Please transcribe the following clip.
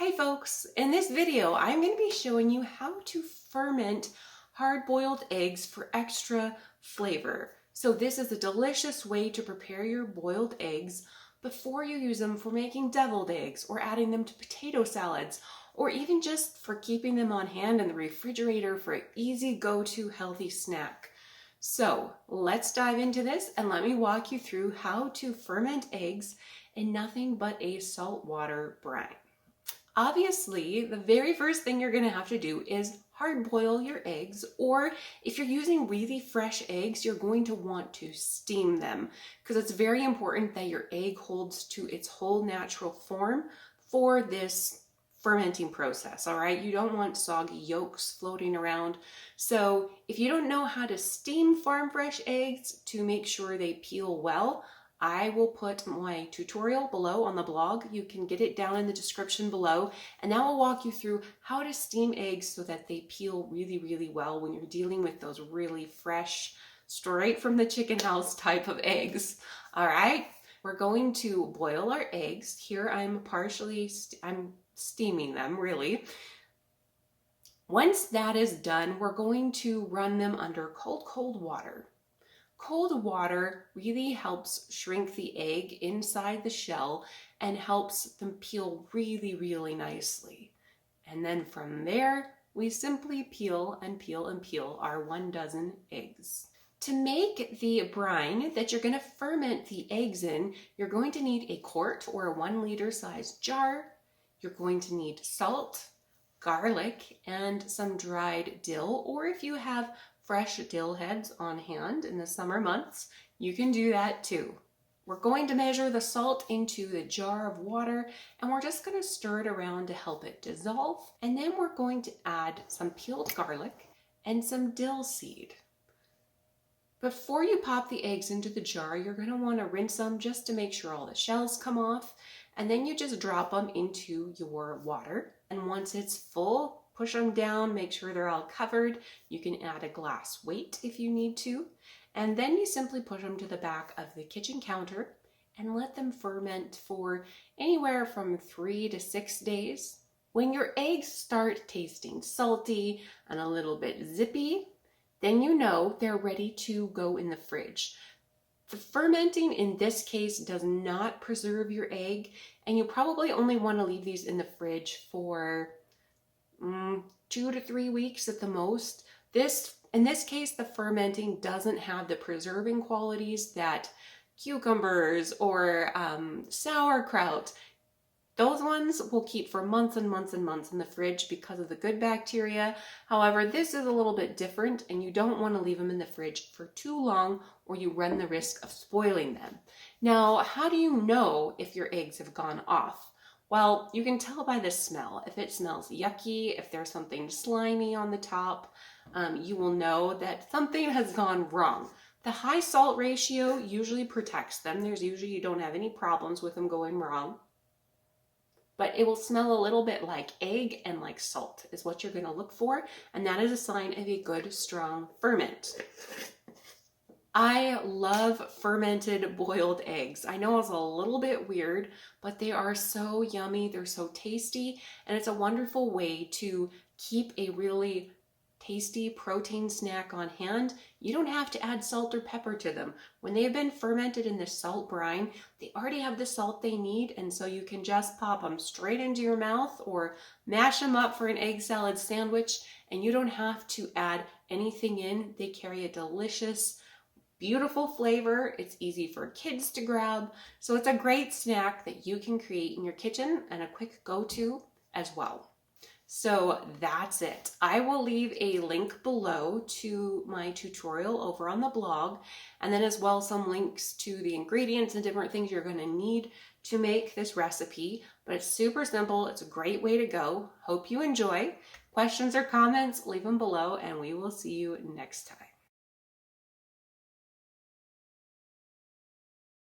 Hey folks, in this video I'm going to be showing you how to ferment hard-boiled eggs for extra flavor. So this is a delicious way to prepare your boiled eggs before you use them for making deviled eggs or adding them to potato salads or even just for keeping them on hand in the refrigerator for an easy go-to healthy snack. So let's dive into this and let me walk you through how to ferment eggs in nothing but a saltwater brine. Obviously, the very first thing you're going to have to do is hard boil your eggs, or if you're using really fresh eggs, you're going to want to steam them because it's very important that your egg holds to its whole natural form for this fermenting process, all right? You don't want soggy yolks floating around. So if you don't know how to steam farm fresh eggs to make sure they peel well, I will put my tutorial below on the blog. You can get it down in the description below, and that will walk you through how to steam eggs so that they peel really, really well when you're dealing with those really fresh, straight from the chicken house type of eggs. All right, we're going to boil our eggs. Here I'm steaming them really. Once that is done, we're going to run them under cold water. Cold water really helps shrink the egg inside the shell and helps them peel really, really nicely. And then from there, we simply peel and peel and peel our 1 dozen eggs. To make the brine that you're going to ferment the eggs in, you're going to need a quart or a 1 liter size jar. You're going to need salt, garlic, and some dried dill, or if you have fresh dill heads on hand in the summer months, you can do that too. We're going to measure the salt into the jar of water, and we're just going to stir it around to help it dissolve. And then we're going to add some peeled garlic and some dill seed. Before you pop the eggs into the jar, you're going to want to rinse them just to make sure all the shells come off. And then you just drop them into your water. And once it's full, push them down, make sure they're all covered. You can add a glass weight if you need to. And then you simply push them to the back of the kitchen counter and let them ferment for anywhere from 3 to 6 days. When your eggs start tasting salty and a little bit zippy, then you know they're ready to go in the fridge. The fermenting in this case does not preserve your egg, and you probably only want to leave these in the fridge for 2 to 3 weeks at the most. In this case, the fermenting doesn't have the preserving qualities that cucumbers or sauerkraut. Those ones will keep for months and months and months in the fridge because of the good bacteria. However, this is a little bit different, and you don't want to leave them in the fridge for too long or you run the risk of spoiling them. Now, how do you know if your eggs have gone off? Well, you can tell by the smell. If it smells yucky, if there's something slimy on the top, you will know that something has gone wrong. The high salt ratio usually protects them. You don't have any problems with them going wrong. But it will smell a little bit like egg and like salt is what you're going to look for, and that is a sign of a good, strong ferment. I love fermented boiled eggs. I know it's a little bit weird, but they are so yummy, they're so tasty, and it's a wonderful way to keep a really tasty protein snack on hand. You don't have to add salt or pepper to them. When they have been fermented in the salt brine, they already have the salt they need, and so you can just pop them straight into your mouth or mash them up for an egg salad sandwich, and you don't have to add anything in. They carry a delicious, beautiful flavor. It's easy for kids to grab, so it's a great snack that you can create in your kitchen and a quick go-to as well. So that's it. I will leave a link below to my tutorial over on the blog, and then as well some links to the ingredients and different things you're going to need to make this recipe. But it's super simple. It's a great way to go. Hope you enjoy. Questions or comments, leave them below, and we will see you next time.